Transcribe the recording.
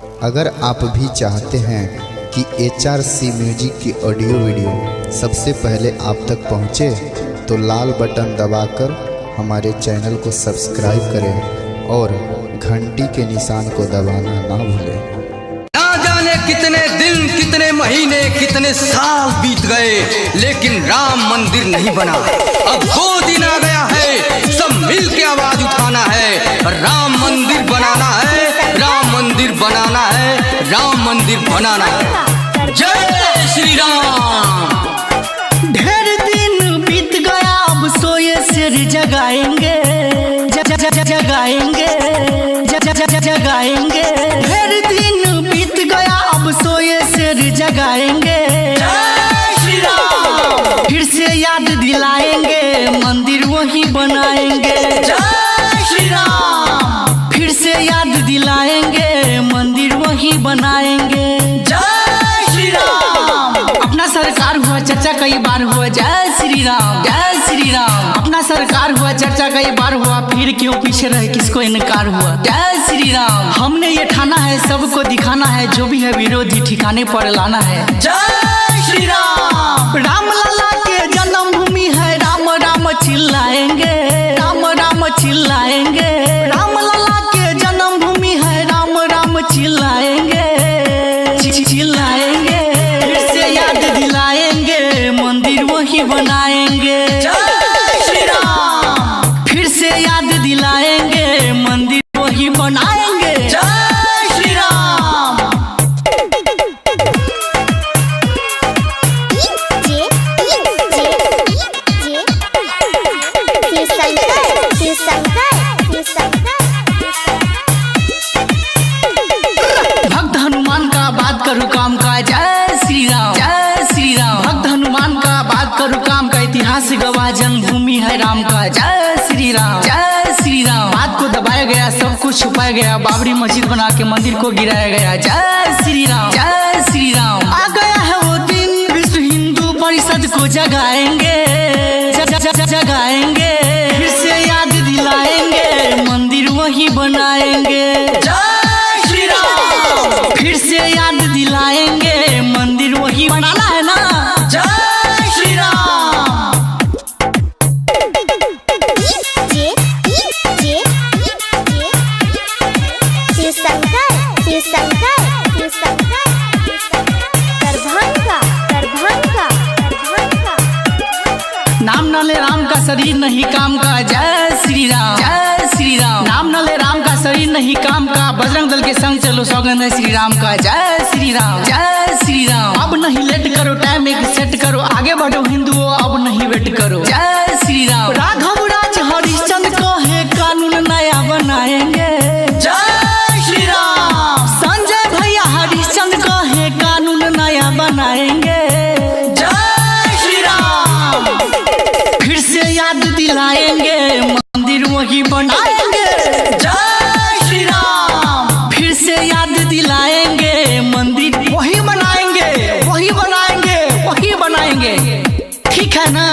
अगर आप भी चाहते हैं कि HRC म्यूजिक की ऑडियो वीडियो सबसे पहले आप तक पहुंचे, तो लाल बटन दबाकर हमारे चैनल को सब्सक्राइब करें और घंटी के निशान को दबाना ना भूलें। ना जाने कितने दिन, कितने महीने, कितने साल बीत गए, लेकिन राम मंदिर नहीं बना। अब 2 दिन आ गया है, सब मिल के आवाज उठाना है, राम मंदिर बनाना है, राम मंदिर बनाना है, राम मंदिर बनाना है। जय श्री राम। ढेर दिन बीत गया, अब सोए सिर जगाएंगे, जगाएंगे, जगाएंगे। ढेर दिन बीत गया, अब सोए सिर जगाएंगे। जय श्री राम। फिर से याद दिलाएंगे, मंदिर वही बनाएंगे। जय श्री राम। फिर से याद दिलाएंगे, मंदिर वही बनाएंगे। जय श्री राम। अपना सरकार हुआ चर्चा कई बार हुआ, जय श्री राम, जय श्री राम। अपना सरकार हुआ चर्चा कई बार हुआ, फिर क्यों पीछे रहे, किसको इनकार हुआ। जय श्री राम। हमने ये ठाना है, सबको दिखाना है, जो भी है विरोधी ठिकाने पर लाना है। जय श्री राम। राम लला के जन्मभूमि है, राम राम चिल्लाएंगे, राम राम चिल्लाएंगे। राम लला के जन्मभूमि है, राम राम चिल्लाएंगे, चिल्लाएंगे। फिर से याद दिलाएंगे, मंदिर वही बनाएंगे। जय श्री राम। फिर से याद दिलाएंगे, मंदिर वही बनाएंगे। जय श्री राम। भक्त हनुमान का बात करूँ काम का, जय श्री राम, जय श्री राम। भक्त हनुमान का बात करूँ काम का, इतिहास गवाह जन्मभूमि है राम का। जय श्री राम, जय श्री राम। बात को दबाया गया, सब कुछ छुपाया गया, बाबरी मस्जिद बना के मंदिर को गिराया गया। जय श्री राम, जय श्री राम। आ गया है वो दिन, विश्व हिंदू परिषद को जगाएंगे, जगाएंगे। फिर से याद दिलाएंगे, मंदिर वही बनाएंगे। जय श्री राम। फिर से याद दिलाएंगे, मंदिर वही बनाना है ना। जय श्री राम। नाम न ले राम का शरीर नहीं काम का, जय श्री राम, जय श्री राम। नाम न ले राम का शरीर नहीं काम का, बजरंग दल के संग चलो, सौगंध है श्री राम का। जय श्री राम, जय श्री राम। अब नहीं लेट करो, टाइम एक सेट करो, आगे बढ़ो हिंदुओं, अब नहीं वेट करो। जय श्री राम। राघव राज हरिश्चंद्र को है, कानून नया बनाएंगे। जय श्री राम। संजय भैया हरिश्चंद्र को है, कानून नया बनाएंगे। जय श्री राम। फिर से याद दिलाएंगे, मंदिर वही बनाएंगे। जय श्री राम। फिर से याद दिलाएंगे, मंदिर वही बनाएंगे, वही बनाएंगे, वही बनाएंगे। ठीक है ना।